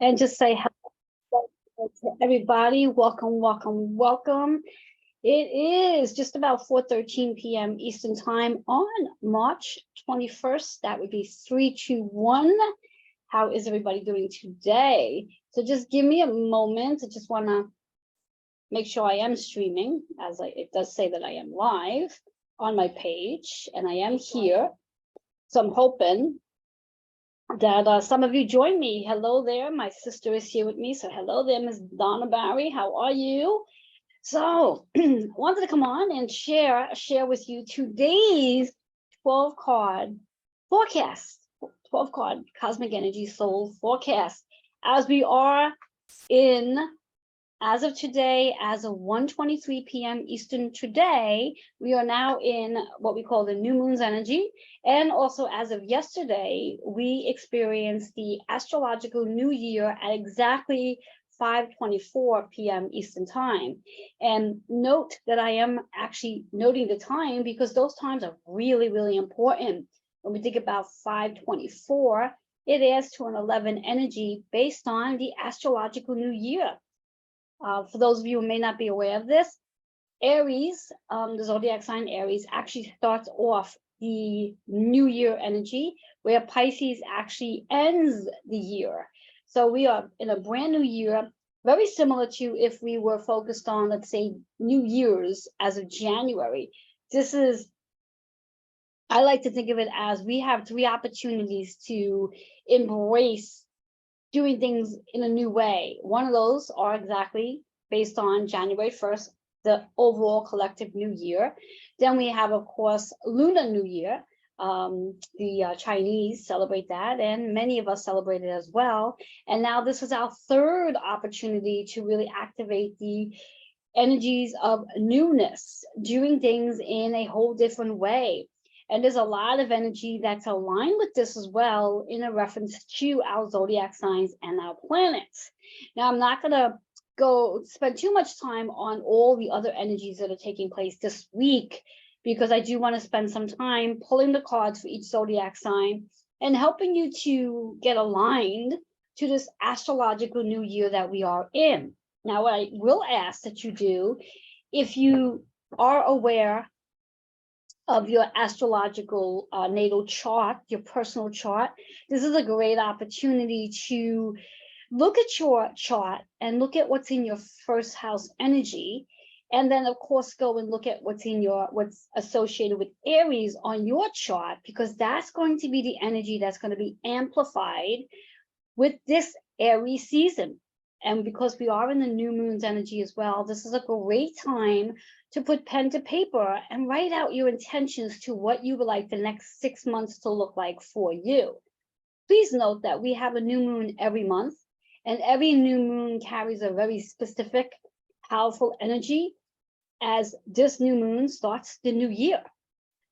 and just say hello to everybody. Welcome, welcome, welcome. It is just about 4:13 p.m. Eastern Time on March 21st. That would be 321. How is everybody doing today? So just give me a moment. I just want to make sure I am streaming, as it does say that I am live on my page, and I am here. So I'm hoping that some of you join me. Hello there. My sister is here with me. So hello there, Ms. Donna Barry. How are you? So I wanted to come on and share with you today's 12 card forecast, 12 card cosmic energy soul forecast, as we are in, as of today, as of 1:23 p.m. Eastern today, we are now in what we call the new moon's energy. And also as of yesterday, we experienced the astrological new year at exactly 5:24 p.m. Eastern time. And note that I am actually noting the time because those times are really, really important. When we think about 5:24, it adds to an 11 energy based on the astrological new year. For those of you who may not be aware of this, Aries, the zodiac sign Aries, actually starts off the new year energy, where Pisces actually ends the year. So we are in a brand new year, very similar to if we were focused on, let's say, New Year's as of January. This is, I like to think of it as we have 3 opportunities to embrace doing things in a new way. One of those are exactly based on January 1st, the overall collective new year. Then we have, of course, Lunar New Year. The Chinese celebrate that, and many of us celebrate it as well. And now this is our 3rd opportunity to really activate the energies of newness, doing things in a whole different way. And there's a lot of energy that's aligned with this as well in a reference to our zodiac signs and our planets. Now, I'm not going to spend too much time on all the other energies that are taking place this week, because I do want to spend some time pulling the cards for each zodiac sign and helping you to get aligned to this astrological new year that we are in. Now, what I will ask that you do, if you are aware of your astrological natal chart, your personal chart, this is a great opportunity to look at your chart and look at what's in your first house energy. And then, of course, go and look at what's associated with Aries on your chart, because that's going to be the energy that's going to be amplified with this Aries season. And because we are in the new moon's energy as well, this is a great time to put pen to paper and write out your intentions to what you would like the next 6 months to look like for you. Please note that we have a new moon every month, and every new moon carries a very specific, powerful energy as this new moon starts the new year.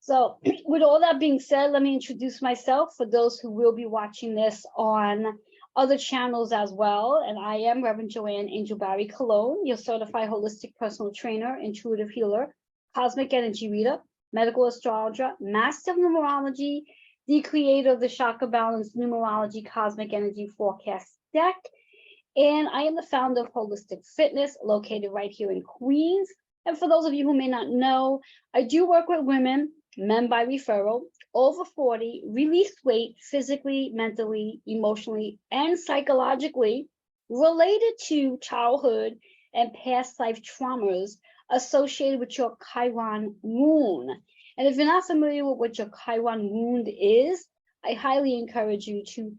So with all that being said, let me introduce myself for those who will be watching this on other channels as well. And I am Reverend Joanne Angel Barry Cologne, your certified holistic personal trainer, intuitive healer, cosmic energy reader, medical astrologer, master of numerology, the creator of the Chakra Balance Numerology Cosmic Energy Forecast deck. And I am the founder of Holistic Fitness, located right here in Queens. And for those of you who may not know, I do work with women, men by referral, over 40, released weight physically, mentally, emotionally, and psychologically related to childhood and past life traumas associated with your Chiron wound. And if you're not familiar with what your Chiron wound is, I highly encourage you to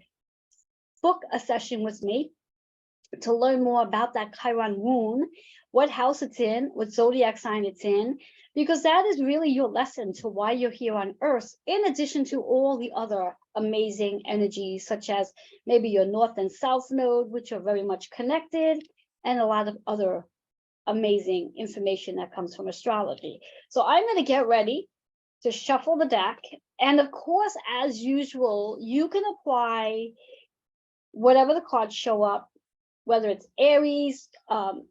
book a session with me to learn more about that Chiron wound, what house it's in, what zodiac sign it's in, because that is really your lesson to why you're here on Earth, in addition to all the other amazing energies, such as maybe your North and South node, which are very much connected, and a lot of other amazing information that comes from astrology. So I'm going to get ready to shuffle the deck. And of course, as usual, you can apply whatever the cards show up, whether it's Aries,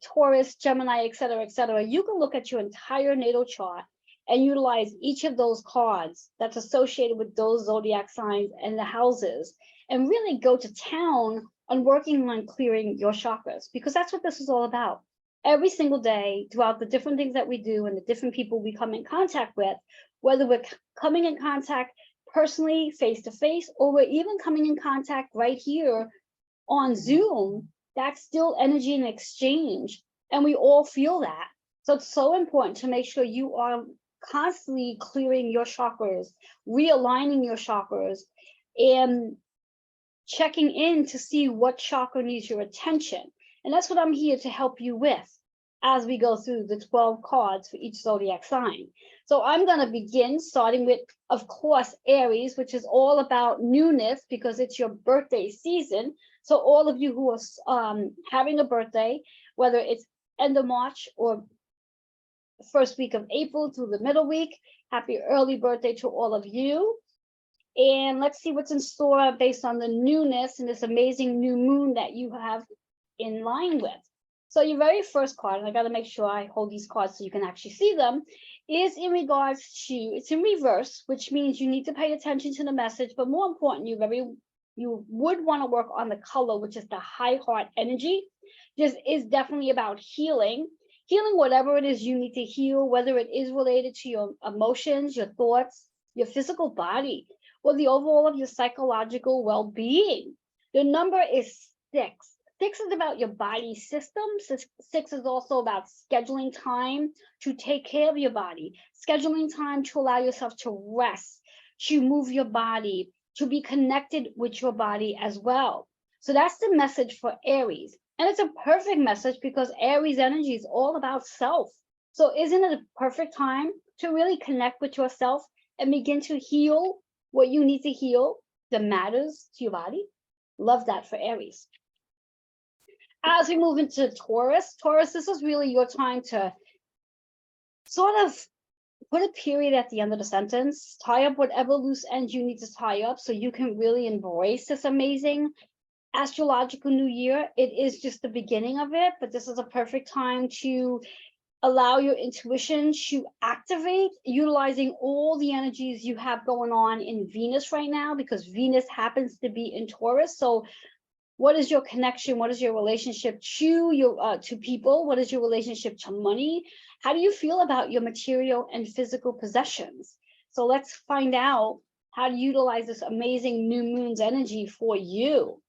Taurus, Gemini, et cetera, you can look at your entire natal chart and utilize each of those cards that's associated with those zodiac signs and the houses, and really go to town on working on clearing your chakras, because that's what this is all about. Every single day, throughout the different things that we do and the different people we come in contact with, whether we're coming in contact personally, face to face, or we're even coming in contact right here on Zoom, that's still energy and exchange. And we all feel that. So it's so important to make sure you are constantly clearing your chakras, realigning your chakras, and checking in to see what chakra needs your attention. And that's what I'm here to help you with as we go through the 12 cards for each zodiac sign. So I'm going to begin starting with, of course, Aries, which is all about newness because it's your birthday season. So all of you who are having a birthday, whether it's end of March or first week of April through the middle week, happy early birthday to all of you. And let's see what's in store based on the newness and this amazing new moon that you have in line with. So your very first card, and I got to make sure I hold these cards so you can actually see them, is in regards to, it's in reverse, which means you need to pay attention to the message, but more important, you would want to work on the color, which is the high heart energy. This is definitely about healing whatever it is you need to heal, whether it is related to your emotions, your thoughts, your physical body, or the overall of your psychological well-being. The number is 6. 6 is about your body systems. 6 is also about scheduling time to take care of your body, scheduling time to allow yourself to rest, to move your body, to be connected with your body as well. So that's the message for Aries. And it's a perfect message because Aries energy is all about self. So isn't it a perfect time to really connect with yourself and begin to heal what you need to heal that matters to your body? Love that for Aries. As we move into Taurus, this is really your time to sort of put a period at the end of the sentence, tie up whatever loose ends you need to tie up so you can really embrace this amazing astrological new year. It is just the beginning of it, but this is a perfect time to allow your intuition to activate, utilizing all the energies you have going on in Venus right now, because Venus happens to be in Taurus. So what is your connection? What is your relationship to your to people? What is your relationship to money? How do you feel about your material and physical possessions? So let's find out how to utilize this amazing new moon's energy for you.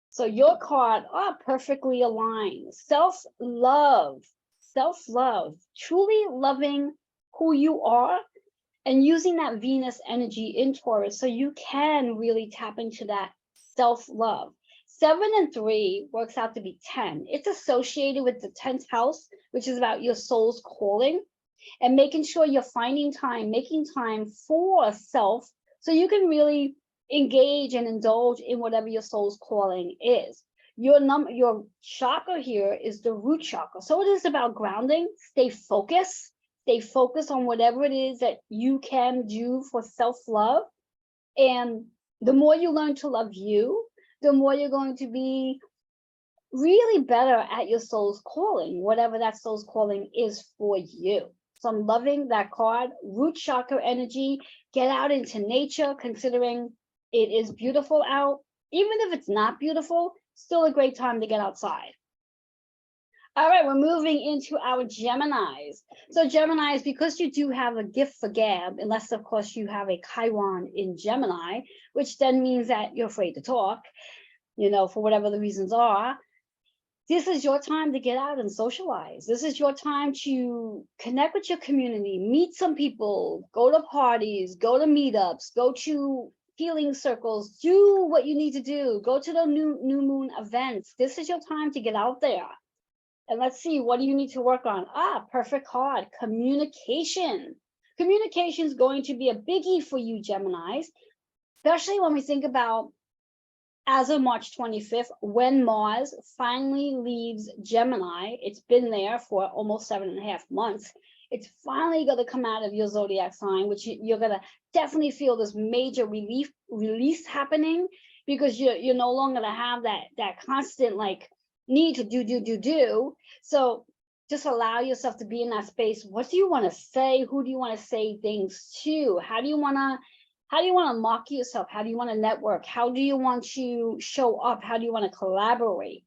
So your card are perfectly aligned. Self-love, truly loving who you are and using that Venus energy in Taurus so you can really tap into that self-love. 7 and 3 works out to be 10. It's associated with the 10th house, which is about your soul's calling and making sure you're finding time, making time for self so you can really engage and indulge in whatever your soul's calling is. Your chakra here is the root chakra. So it is about grounding, stay focused on whatever it is that you can do for self-love. And the more you learn to love you, the more you're going to be really better at your soul's calling, whatever that soul's calling is for you. So I'm loving that card, root chakra energy. Get out into nature, considering it is beautiful out. Even if it's not beautiful, still a great time to get outside. All right, we're moving into our Geminis. So Geminis, because you do have a gift for gab, unless of course you have a Chiron in Gemini, which then means that you're afraid to talk, for whatever the reasons are. This is your time to get out and socialize. This is your time to connect with your community, meet some people, go to parties, go to meetups, go to healing circles, do what you need to do, go to the new moon events. This is your time to get out there. And let's see, what do you need to work on? Perfect card, communication. Communication is going to be a biggie for you, Geminis, especially when we think about as of March 25th, when Mars finally leaves Gemini. It's been there for almost 7.5 months. It's finally going to come out of your zodiac sign, which you're going to definitely feel this major release happening, because you're no longer going to have that constant need to do. So just allow yourself to be in that space. What do you want to say? Who do you want to say things to? How do you want How do you want to market yourself? How do you want to network? How do you want to show up? How do you want to collaborate?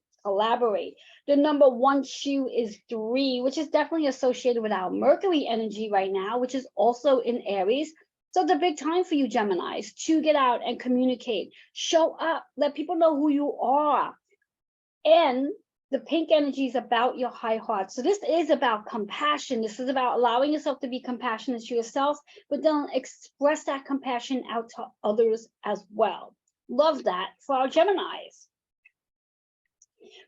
The number 1 shoe is 3, which is definitely associated with our Mercury energy right now, which is also in Aries. So it's a big time for you, Geminis, to get out and communicate, show up, let people know who you are. And the pink energy is about your high heart. So this is about compassion. This is about allowing yourself to be compassionate to yourself, but then express that compassion out to others as well. Love that for our Geminis.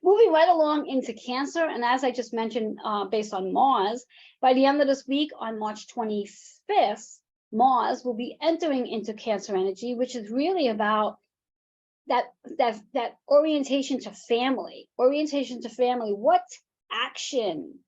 Moving right along into Cancer, and as I just mentioned, based on Mars, by the end of this week on March 25th, Mars will be entering into Cancer energy, which is really about that orientation to family. What action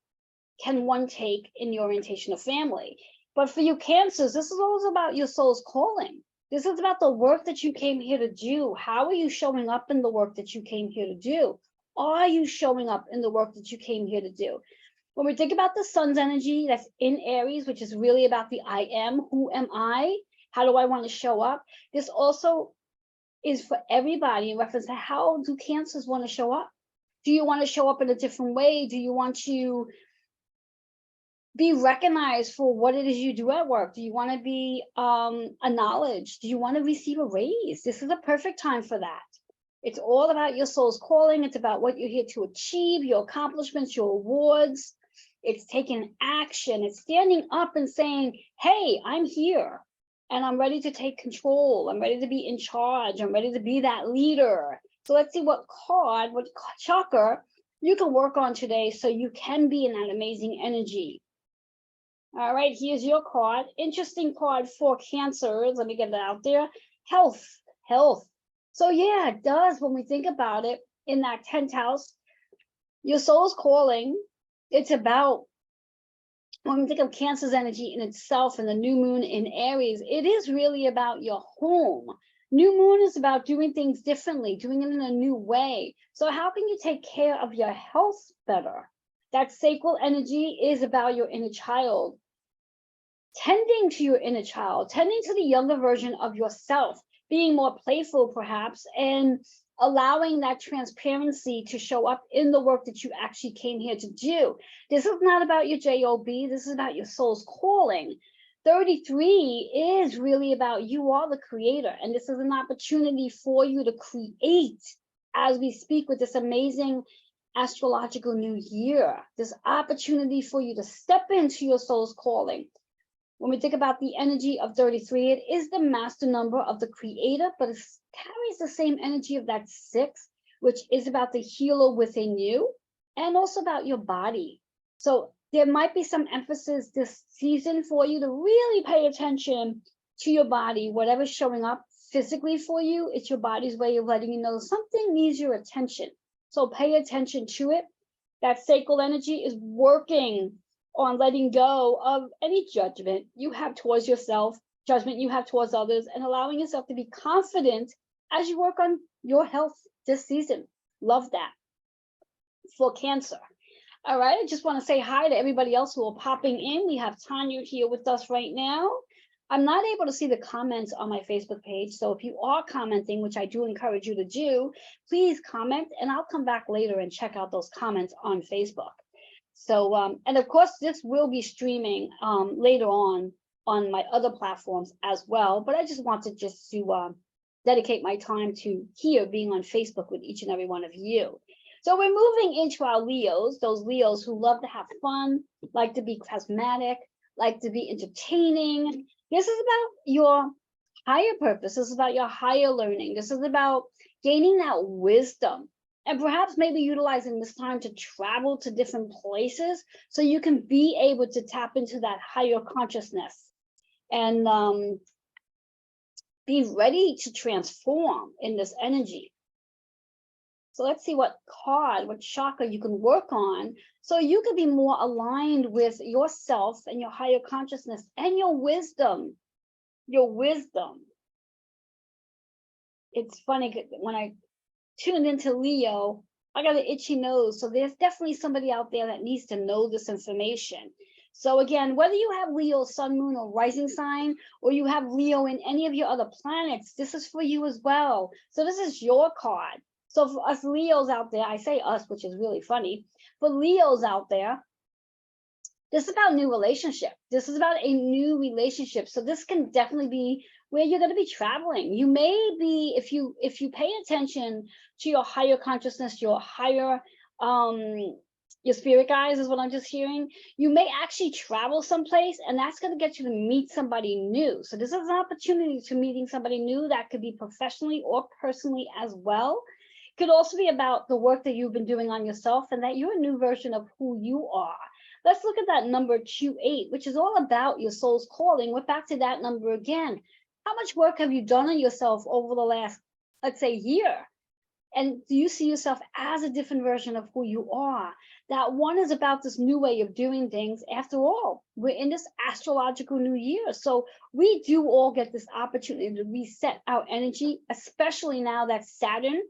can one take in the orientation of family? But for you Cancers, this is always about your soul's calling. This is about the work that you came here to do. How are you showing up in the work that you came here to do? Are you showing up in the work that you came here to do? When we think about the sun's energy that's in Aries, which is really about the I am, who am I? How do I want to show up? This also is for everybody in reference to how do Cancers want to show up? Do you want to show up in a different way? Do you want to be recognized for what it is you do at work? Do you want to be acknowledged? Do you want to receive a raise? This is a perfect time for that. It's all about your soul's calling. It's about what you're here to achieve, your accomplishments, your awards. It's taking action. It's standing up and saying, hey, I'm here and I'm ready to take control. I'm ready to be in charge. I'm ready to be that leader. So let's see what chakra you can work on today so you can be in that amazing energy. All right, here's your card. Interesting card for Cancers. Let me get it out there. Health. So yeah, it does. When we think about it, in that 10th house, your soul's calling. It's about, when we think of Cancer's energy in itself and the new moon in Aries, it is really about your home. New moon is about doing things differently, doing it in a new way. So how can you take care of your health better? That sacral energy is about your inner child. Tending to your inner child, tending to the younger version of yourself, being more playful perhaps, and allowing that transparency to show up in the work that you actually came here to do. This is not about your job, this is about your soul's calling. 33 is really about you are the creator, and this is an opportunity for you to create as we speak with this amazing astrological new year. This opportunity for you to step into your soul's calling. When we think about the energy of 33, it is the master number of the creator, but it carries the same energy of that 6, which is about the healer within you and also about your body. So there might be some emphasis this season for you to really pay attention to your body. Whatever's showing up physically for you, it's your body's way of letting you know something needs your attention. So pay attention to it. That sacral energy is working on letting go of any judgment you have towards yourself, judgment you have towards others, and allowing yourself to be confident as you work on your health this season. Love that for Cancer. All right, I just want to say hi to everybody else who are popping in. We have Tanya here with us right now. I'm not able to see the comments on my Facebook page, so if you are commenting, which I do encourage you to do, please comment, and I'll come back later and check out those comments on Facebook. So, and of course, this will be streaming later on my other platforms as well. But I just wanted to dedicate my time to here being on Facebook with each and every one of you. So we're moving into our Leos, those Leos who love to have fun, like to be charismatic, like to be entertaining. This is about your higher purpose. This is about your higher learning. This is about gaining that wisdom. And perhaps maybe utilizing this time to travel to different places so you can be able to tap into that higher consciousness and be ready to transform in this energy. So let's see what chakra you can work on so you can be more aligned with yourself and your higher consciousness and your wisdom. It's funny when I tuned into Leo, I got an itchy nose. So there's definitely somebody out there that needs to know this information. So again, whether you have Leo, sun, moon, or rising sign, or you have Leo in any of your other planets, this is for you as well. So this is your card. So for us Leos out there, I say us, which is really funny. For Leos out there, this is about new relationship. This is about a new relationship. So this can definitely be where you're going to be traveling. You may be, if you pay attention to your higher consciousness, your higher your spirit guides is what I'm just hearing. You may actually travel someplace, and that's going to get you to meet somebody new. So this is an opportunity to meeting somebody new that could be professionally or personally as well. It could also be about the work that you've been doing on yourself and that you're a new version of who you are. Let's look at that number 28, which is all about your soul's calling. We're back to that number again. How much work have you done on yourself over the last, let's say, year? And do you see yourself as a different version of who you are? That one is about this new way of doing things. After all, we're in this astrological new year. So we do all get this opportunity to reset our energy, especially now that Saturn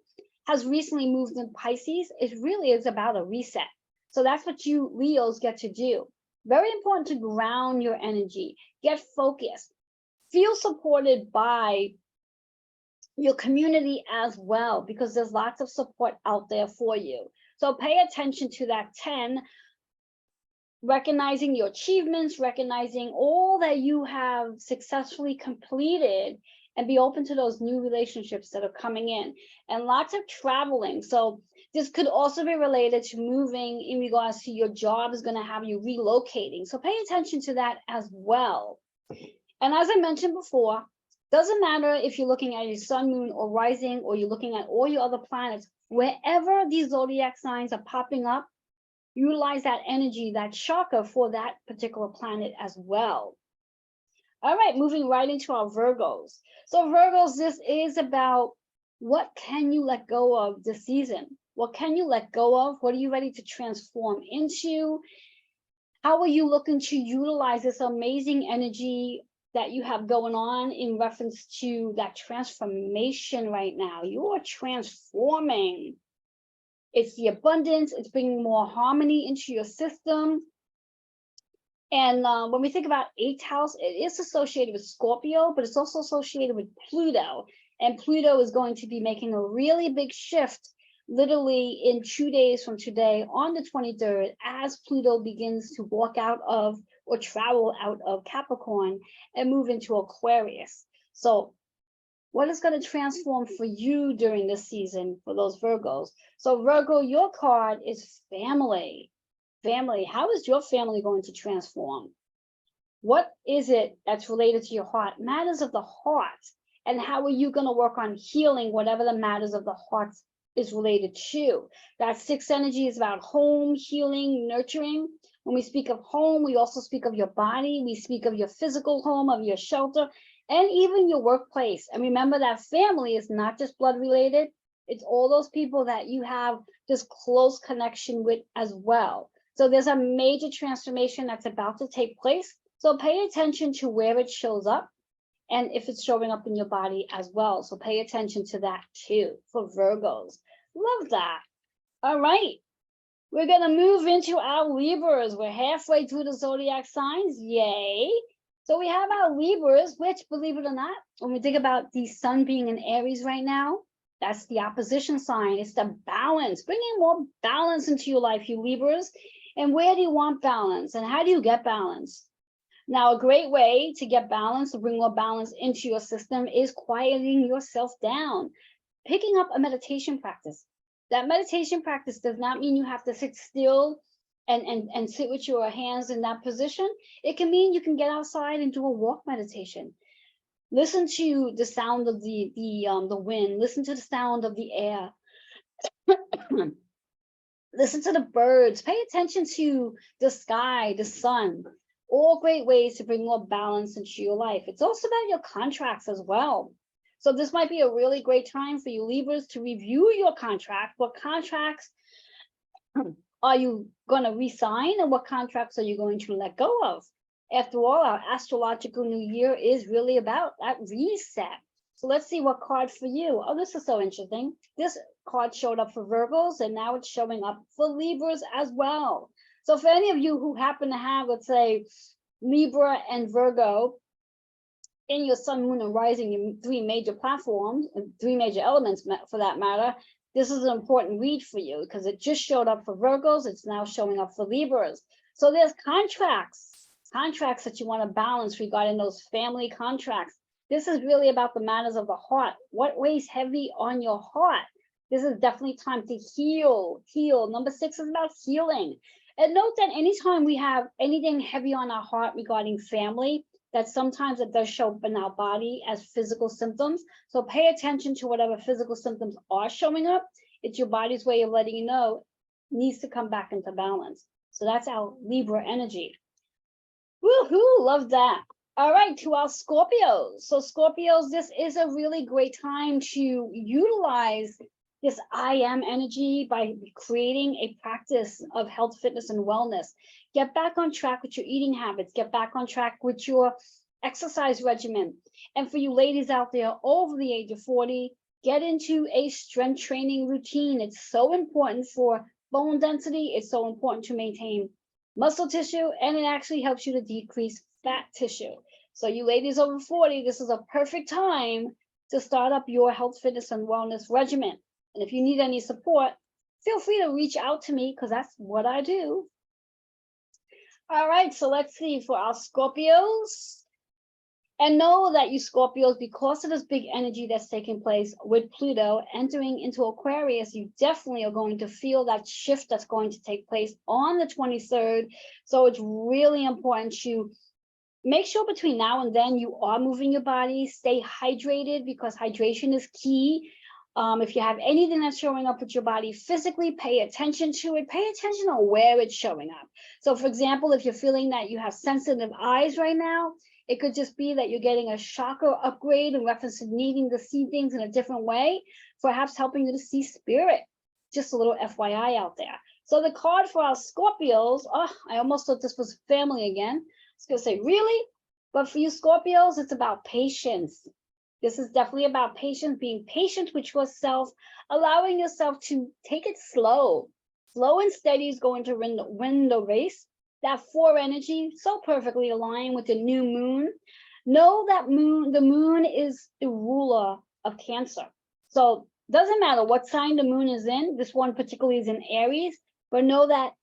has recently moved in Pisces. It really is about a reset. So that's what you Leos get to do. Very important to ground your energy, get focused, feel supported by your community as well, because there's lots of support out there for you. So pay attention to that 10, recognizing your achievements, recognizing all that you have successfully completed, and be open to those new relationships that are coming in, and lots of traveling. So this could also be related to moving in regards to your job is going to have you relocating. So pay attention to that as well. And as I mentioned before, doesn't matter if you're looking at your sun, moon, or rising, or you're looking at all your other planets, wherever these zodiac signs are popping up, utilize that energy, that chakra for that particular planet as well. All right, moving right into our Virgos. So Virgos, this is about what can you let go of this season? What can you let go of? What are you ready to transform into? How are you looking to utilize this amazing energy that you have going on in reference to that transformation right now? You are transforming. It's the abundance. It's bringing more harmony into your system. And when we think about 8th house, it is associated with Scorpio, but it's also associated with Pluto. And Pluto is going to be making a really big shift literally in 2 days from today on the 23rd, as Pluto begins to walk out of or travel out of Capricorn and move into Aquarius. So what is going to transform for you during this season for those Virgos? So Virgo, your card is family. Family, how is your family going to transform? What is it that's related to your heart? Matters of the heart. And how are you going to work on healing whatever the matters of the heart is related to? That 6 energy is about home, healing, nurturing. When we speak of home, we also speak of your body. We speak of your physical home, of your shelter, and even your workplace. And remember that family is not just blood related. It's all those people that you have this close connection with as well. So there's a major transformation that's about to take place. So pay attention to where it shows up and if it's showing up in your body as well. So pay attention to that too for Virgos. Love that. All right. We're going to move into our Libras. We're halfway through the zodiac signs. Yay. So we have our Libras, which, believe it or not, when we think about the sun being in Aries right now, that's the opposition sign. It's the balance, bringing more balance into your life, you Libras. And where do you want balance? And how do you get balance? Now, a great way to get balance, to bring more balance into your system, is quieting yourself down, picking up a meditation practice. That meditation practice does not mean you have to sit still and sit with your hands in that position. It can mean you can get outside and do a walk meditation. Listen to the sound of the wind. Listen to the sound of the air. Listen to the birds. Pay attention to the sky, the sun. All great ways to bring more balance into your life. It's also about your contracts as well. So this might be a really great time for you Libras to review your contract. What contracts are you going to re-sign, and what contracts are you going to let go of? After all, our astrological new year is really about that reset. So let's see what card for you. Oh, this is so interesting. This card showed up for Virgos, and now it's showing up for Libras as well. So for any of you who happen to have, let's say, Libra and Virgo in your sun, moon, and rising, your three major platforms, and three major elements for that matter, this is an important read for you because it just showed up for Virgos. It's now showing up for Libras. So there's contracts that you want to balance regarding those family contracts. This is really about the matters of the heart. What weighs heavy on your heart? This is definitely time to heal. Number 6 is about healing. And note that anytime we have anything heavy on our heart regarding family, that sometimes it does show up in our body as physical symptoms. So pay attention to whatever physical symptoms are showing up. It's your body's way of letting you know needs to come back into balance. So that's our Libra energy. Woohoo, love that. All right, to our Scorpios. So Scorpios, this is a really great time to utilize this I am energy by creating a practice of health, fitness, and wellness. Get back on track with your eating habits. Get back on track with your exercise regimen. And for you ladies out there over the age of 40, get into a strength training routine. It's so important for bone density. It's so important to maintain muscle tissue, and it actually helps you to decrease fat tissue. So you ladies over 40, this is a perfect time to start up your health, fitness, and wellness regimen. And if you need any support, feel free to reach out to me because that's what I do. All right, so let's see for our Scorpios. And know that you Scorpios, because of this big energy that's taking place with Pluto entering into Aquarius, you definitely are going to feel that shift that's going to take place on the 23rd. So it's really important to make sure between now and then you are moving your body, stay hydrated because hydration is key. If you have anything that's showing up with your body physically, pay attention to it. Pay attention on where it's showing up. So for example, if you're feeling that you have sensitive eyes right now, it could just be that you're getting a chakra upgrade in reference to needing to see things in a different way, perhaps helping you to see spirit. Just a little FYI out there. So the card for our Scorpios, oh, I almost thought this was family again. I was going to say, really? But for you Scorpios, it's about patience. This is definitely about patience, being patient with yourself, allowing yourself to take it slow. Slow and steady is going to win the race. That 4 energy, so perfectly aligned with the new moon. Know that the moon is the ruler of Cancer. So doesn't matter what sign the moon is in. This one particularly is in Aries, but know that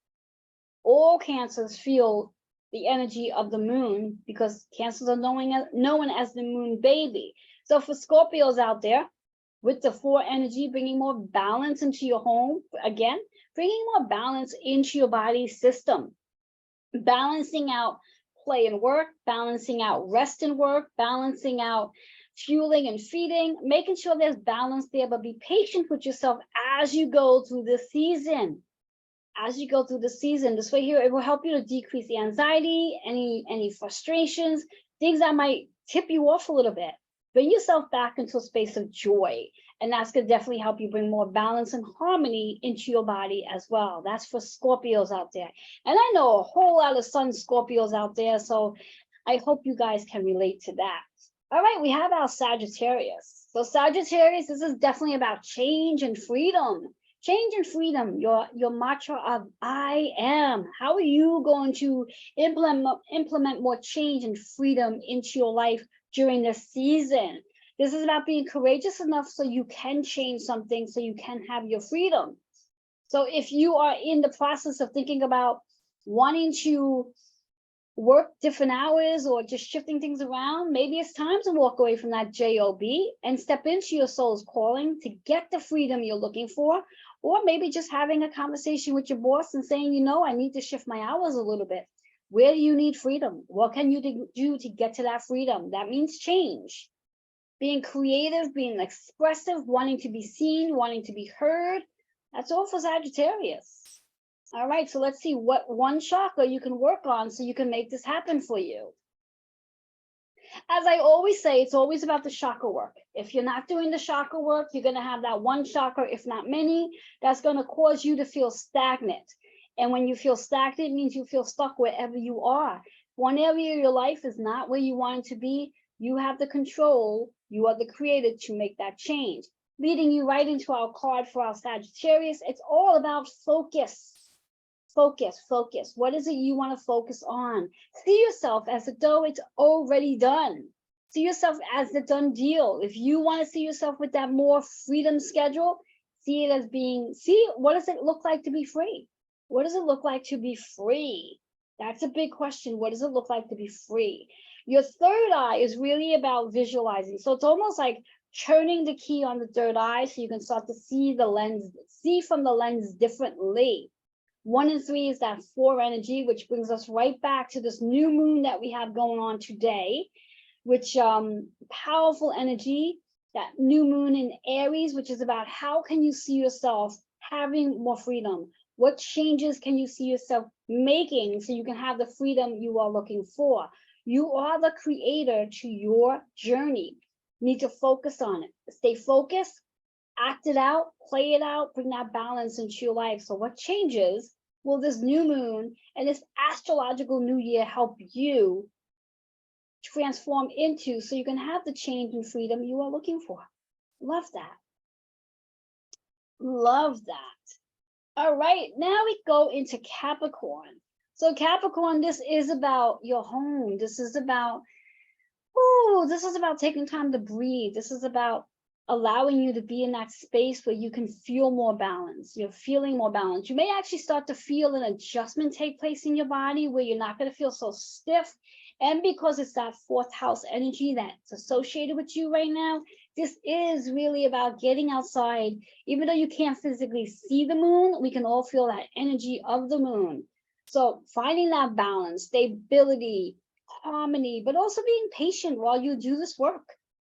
all Cancers feel the energy of the moon because Cancers are known as the moon baby. So for Scorpios out there, with the 4 energy, bringing more balance into your home, again, bringing more balance into your body system. Balancing out play and work, balancing out rest and work, balancing out fueling and feeding, making sure there's balance there, but be patient with yourself as you go through the season. As you go through the season, this way here, it will help you to decrease the anxiety, any frustrations, things that might tip you off a little bit. Bring yourself back into a space of joy. And that's going to definitely help you bring more balance and harmony into your body as well. That's for Scorpios out there. And I know a whole lot of Sun Scorpios out there, so I hope you guys can relate to that. All right, we have our Sagittarius. So Sagittarius, this is definitely about change and freedom. Change and freedom, your mantra of I am. How are you going to implement more change and freedom into your life during this season? This is about being courageous enough so you can change something, so you can have your freedom. So if you are in the process of thinking about wanting to work different hours or just shifting things around, maybe it's time to walk away from that job and step into your soul's calling to get the freedom you're looking for. Or maybe just having a conversation with your boss and saying, you know, I need to shift my hours a little bit. Where do you need freedom? What can you do to get to that freedom? That means change. Being creative, being expressive, wanting to be seen, wanting to be heard. That's all for Sagittarius. All right, so let's see what one chakra you can work on so you can make this happen for you. As I always say, it's always about the chakra work. If you're not doing the chakra work, you're going to have that one chakra, if not many, that's going to cause you to feel stagnant. And when you feel stagnant, it means you feel stuck wherever you are. One area of your life is not where you want it to be. You have the control. You are the creator to make that change. Leading you right into our card for our Sagittarius. It's all about focus. Focus, focus. What is it you want to focus on? See yourself as though it's already done. See yourself as the done deal. If you want to see yourself with that more freedom schedule, see it as being, see, what does it look like to be free? What does it look like to be free? That's a big question. What does it look like to be free? Your third eye is really about visualizing. So it's almost like turning the key on the third eye so you can start to see the lens, see from the lens differently. 1 and 3 is that 4 energy, which brings us right back to this new moon that we have going on today, which powerful energy, that new moon in Aries, which is about how can you see yourself having more freedom? What changes can you see yourself making so you can have the freedom you are looking for? You are the creator to your journey. You need to focus on it. Stay focused, act it out, play it out, bring that balance into your life. So what changes will this new moon and this astrological new year help you transform into so you can have the change and freedom you are looking for? Love that. Love that. All right, now we go into Capricorn. So Capricorn, this is about your home. This is about, this is about taking time to breathe. This is about allowing you to be in that space where you can feel more balance. You're feeling more balance. You may actually start to feel an adjustment take place in your body where you're not going to feel so stiff. And because it's that 4th house energy that's associated with you right now, this is really about getting outside. Even though you can't physically see the moon, we can all feel that energy of the moon. So finding that balance, stability, harmony, but also being patient while you do this work.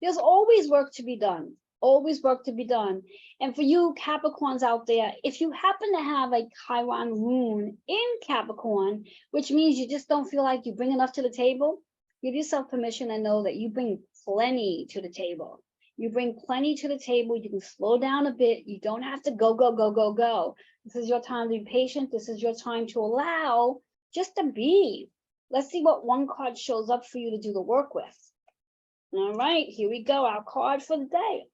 There's always work to be done, always work to be done. And for you Capricorns out there, if you happen to have a Chiron rune in Capricorn, which means you just don't feel like you bring enough to the table, give yourself permission and know that you bring plenty to the table. You bring plenty to the table. You can slow down a bit. You don't have to go, go, go, go, go. This is your time to be patient. This is your time to allow just to be. Let's see what one card shows up for you to do the work with. All right, here we go. Our card for the day.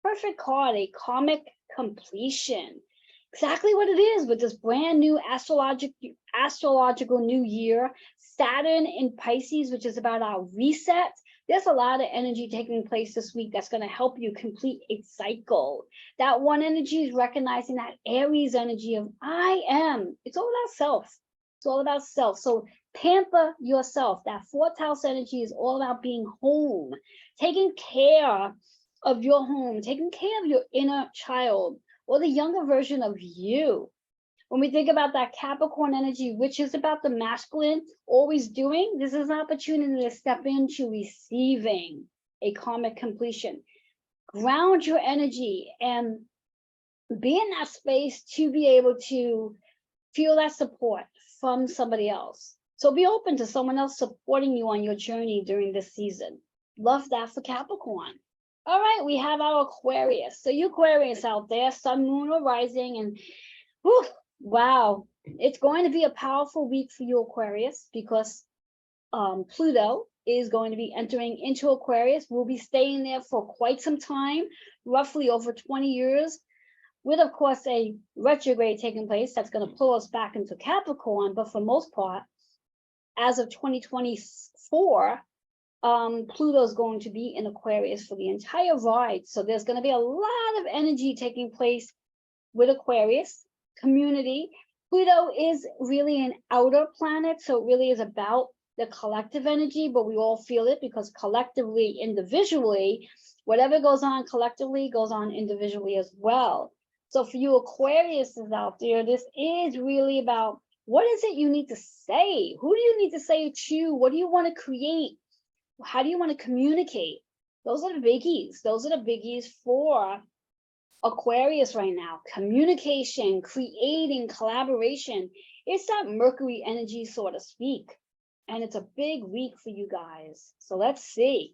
Perfect card, a karmic completion. Exactly what it is with this brand new astrological new year. Saturn in Pisces, which is about our reset. There's a lot of energy taking place this week that's going to help you complete a cycle. That one energy is recognizing that Aries energy of I am. It's all about self. It's all about self. So pamper yourself. That 4th house energy is all about being home, taking care of your home, taking care of your inner child or the younger version of you. When we think about that Capricorn energy, which is about the masculine, always doing, this is an opportunity to step into receiving a karmic completion. Ground your energy and be in that space to be able to feel that support from somebody else. So be open to someone else supporting you on your journey during this season. Love that for Capricorn. All right, we have our Aquarius. So you Aquarius out there, sun, moon, or rising, and whew, wow, it's going to be a powerful week for you Aquarius because Pluto is going to be entering into Aquarius. We'll be staying there for quite some time, roughly over 20 years, with, of course, a retrograde taking place that's going to pull us back into Capricorn. But for most part, as of 2024, Pluto is going to be in Aquarius for the entire ride. So there's going to be a lot of energy taking place with Aquarius community. Pluto is really an outer planet, so it really is about the collective energy, but we all feel it because collectively, individually, whatever goes on collectively goes on individually as well. So for you Aquariuses out there, this is really about what is it you need to say? Who do you need to say it to? What do you want to create? How do you want to communicate? Those are the biggies. Those are the biggies for Aquarius right now. Communication, creating, collaboration. It's that Mercury energy, so to speak. And it's a big week for you guys. So let's see.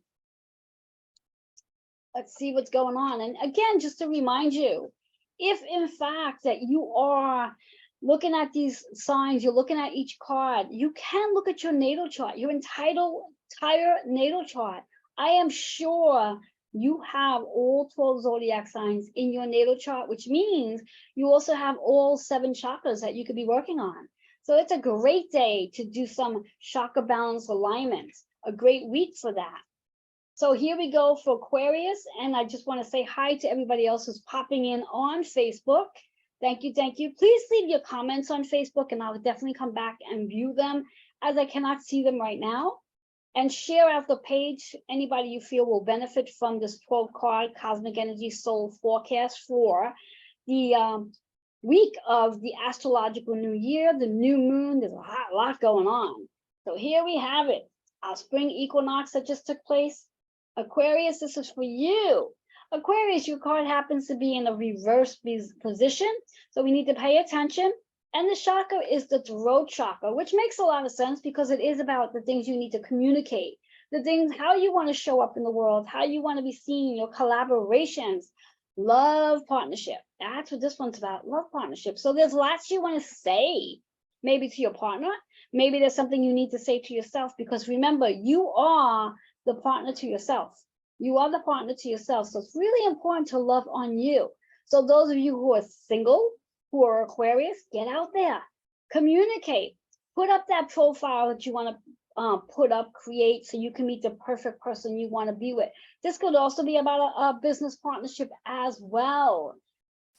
Let's see what's going on. And again, just to remind you, if in fact that you are looking at these signs, you're looking at each card, you can look at your natal chart, your entire natal chart. I am sure you have all 12 zodiac signs in your natal chart, which means you also have all 7 chakras that you could be working on. So it's a great day to do some chakra balance alignment, a great week for that. So here we go for Aquarius, and I just want to say hi to everybody else who's popping in on Facebook. Thank you, thank you. Please leave your comments on Facebook, and I'll definitely come back and view them, as I cannot see them right now. And share out the page, anybody you feel will benefit from this 12-card Cosmic Energy Soul Forecast for the week of the astrological new year, the new moon. There's a lot going on. So here we have it, our spring equinox that just took place. Aquarius, this is for you. Aquarius, your card happens to be in a reverse position, so we need to pay attention. And the chakra is the throat chakra, which makes a lot of sense because it is about the things you need to communicate, the things, how you want to show up in the world, how you want to be seen, your collaborations, love partnership. That's what this one's about, love partnership. So there's lots you want to say, maybe to your partner. Maybe there's something you need to say to yourself, because remember, you are the partner to yourself. You are the partner to yourself. So it's really important to love on you. So those of you who are single, who are Aquarius, get out there, communicate, put up that profile that you want to put up, create, so you can meet the perfect person you want to be with. This could also be about a business partnership as well.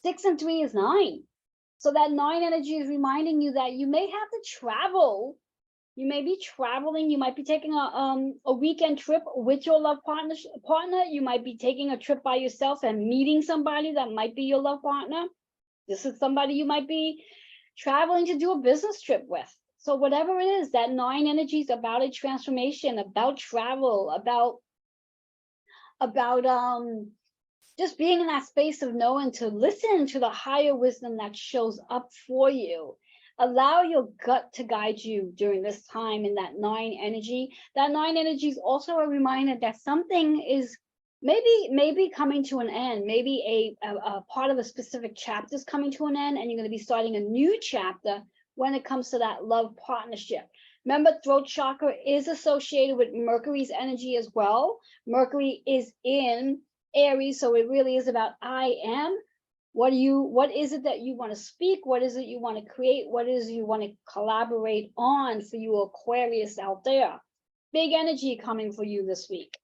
6 and 3 is 9. So that 9 energy is reminding you that you may have to travel. You may be traveling. You might be taking a weekend trip with your love partner. You might be taking a trip by yourself and meeting somebody that might be your love partner. This is somebody you might be traveling to do a business trip with. So whatever it is, that 9 energy is about a transformation, about travel, about just being in that space of knowing to listen to the higher wisdom that shows up for you. Allow your gut to guide you during this time in that 9 energy. That 9 energy is also a reminder that something is maybe coming to an end. Maybe a part of a specific chapter is coming to an end, and you're going to be starting a new chapter when it comes to that love partnership. Remember, throat chakra is associated with Mercury's energy as well. Mercury is in Aries, so it really is about I am. What is it that you want to speak? What is it you want to create? What is it you want to collaborate on for you Aquarius out there? Big energy coming for you this week.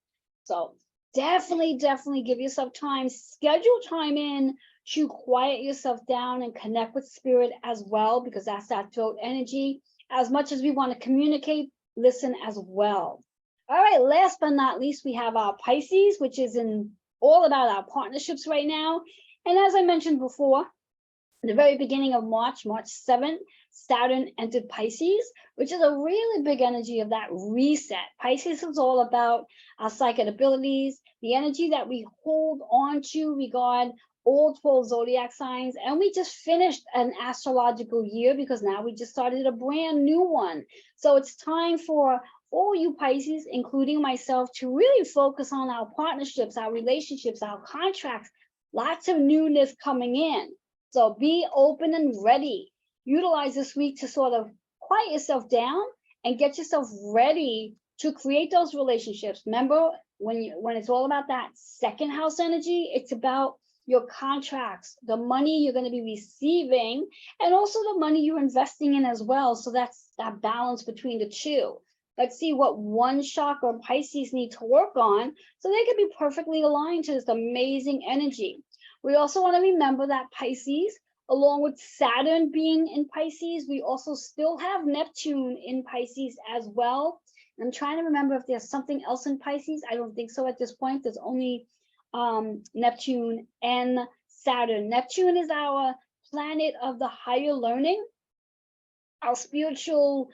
So definitely give yourself time, schedule time in to quiet yourself down and connect with spirit as well, because that's that throat energy. As much as we want to communicate, listen as well. All right, last but not least, we have our Pisces, which is all about our partnerships right now. And as I mentioned before, the very beginning of March 7th, Saturn entered Pisces, which is a really big energy of that reset. Pisces is all about our psychic abilities, the energy that we hold on to regard all 12 zodiac signs. And we just finished an astrological year because now we just started a brand new one. So it's time for all you Pisces, including myself, to really focus on our partnerships, our relationships, our contracts. Lots of newness coming in. So be open and ready. Utilize this week to sort of quiet yourself down and get yourself ready to create those relationships. Remember, when it's all about that second house energy, it's about your contracts, the money you're going to be receiving, and also the money you're investing in as well. So that's that balance between the two. Let's see what one chakra Pisces need to work on so they can be perfectly aligned to this amazing energy. We also want to remember that Pisces, along with Saturn being in Pisces, we also still have Neptune in Pisces as well. I'm trying to remember if there's something else in Pisces. I don't think so at this point. There's only Neptune and Saturn. Neptune is our planet of the higher learning, our spiritual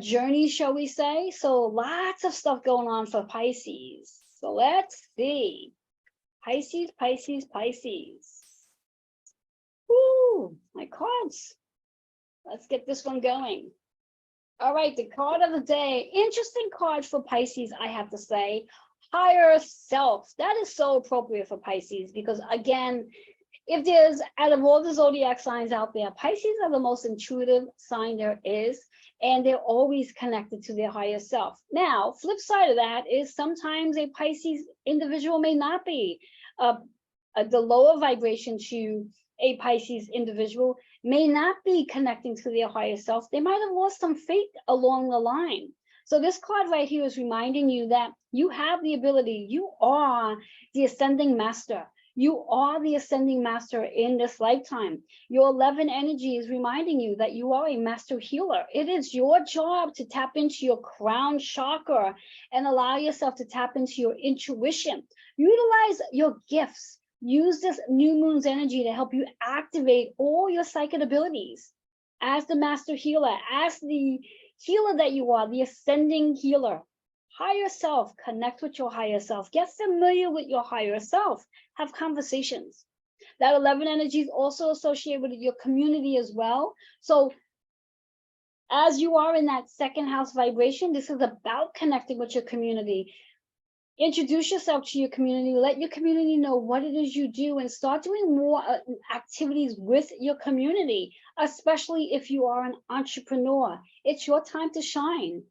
journey, shall we say. So lots of stuff going on for Pisces. So let's see. Pisces. Woo, my cards. Let's get this one going. All right, the card of the day. Interesting card for Pisces, I have to say. Higher self. That is so appropriate for Pisces because, again, if there's, out of all the zodiac signs out there, Pisces are the most intuitive sign there is. and they're always connected to their higher self. Now, flip side of that is sometimes a Pisces individual may not be. The lower vibration to a Pisces individual may not be connecting to their higher self. They might have lost some faith along the line. So this card right here is reminding you that you have the ability. You are the ascending master. You are the ascending master in this lifetime. Your 11 energy is reminding you that you are a master healer. It is your job to tap into your crown chakra and allow yourself to tap into your intuition. Utilize your gifts. Use this new moon's energy to help you activate all your psychic abilities. As the master healer, as the healer that you are, the ascending healer. Higher self, connect with your higher self. Get familiar with your higher self. Have conversations. That 11 energy is also associated with your community as well. So as you are in that second house vibration, this is about connecting with your community. Introduce yourself to your community. Let your community know what it is you do and start doing more activities with your community, especially if you are an entrepreneur. It's your time to shine.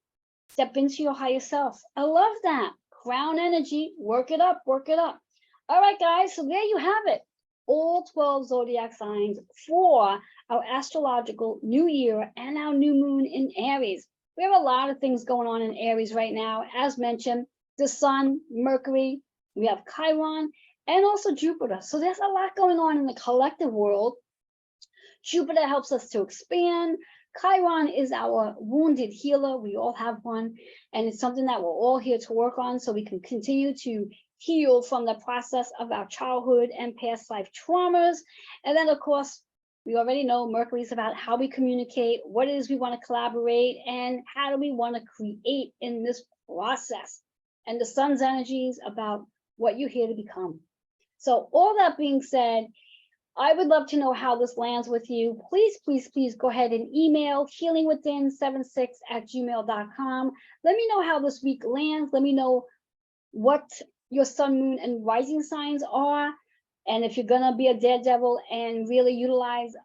Step into your higher self. I love that. Crown energy, work it up, work it up. All right, guys, so there you have it. All 12 zodiac signs for our astrological new year and our new moon in Aries. We have a lot of things going on in Aries right now. As mentioned, the sun, Mercury, we have Chiron, and also Jupiter. So there's a lot going on in the collective world. Jupiter helps us to expand. Chiron is our wounded healer. We all have one, and it's something that we're all here to work on so we can continue to heal from the process of our childhood and past life traumas. And then, of course, we already know Mercury is about how we communicate, what it is we want to collaborate, and how do we want to create in this process. And the sun's energy is about what you're here to become. So all that being said, I would love to know how this lands with you. Please, please, please go ahead and email healingwithin76@gmail.com. Let me know how this week lands. Let me know what your sun, moon, and rising signs are. And if you're going to be a daredevil and really utilize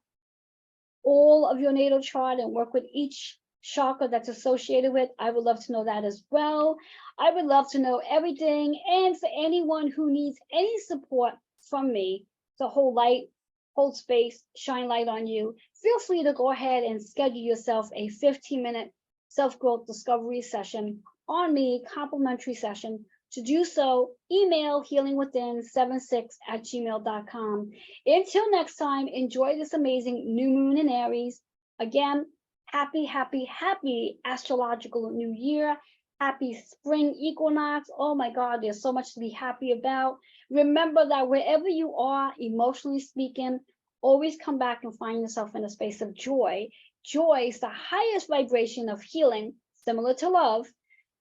all of your natal chart and work with each chakra that's associated with, I would love to know that as well. I would love to know everything. And for anyone who needs any support from me to hold light, hold space, shine light on you, feel free to go ahead and schedule yourself a 15-minute self-growth discovery session on me, complimentary session. To do so, email healingwithin76@gmail.com. Until next time, enjoy this amazing new moon in Aries. Again, happy, happy, happy astrological new year. Happy spring equinox. Oh my God, there's so much to be happy about. Remember that wherever you are, emotionally speaking, always come back and find yourself in a space of joy. Joy is the highest vibration of healing, similar to love.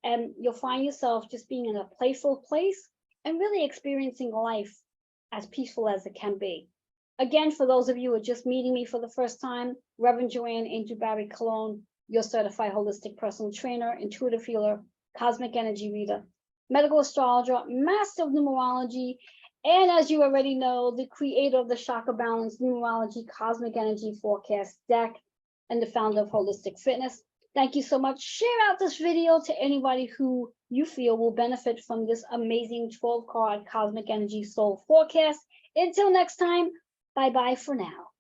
And you'll find yourself just being in a playful place and really experiencing life as peaceful as it can be. Again, for those of you who are just meeting me for the first time, Reverend Joanne Angel Barry Cologne, your certified holistic personal trainer, intuitive healer, cosmic energy reader, medical astrologer, master of numerology, and as you already know, the creator of the Chakra Balance Numerology Cosmic Energy Forecast deck and the founder of Holistic Fitness. Thank you so much. Share out this video to anybody who you feel will benefit from this amazing 12-card Cosmic Energy Soul Forecast. Until next time, bye-bye for now.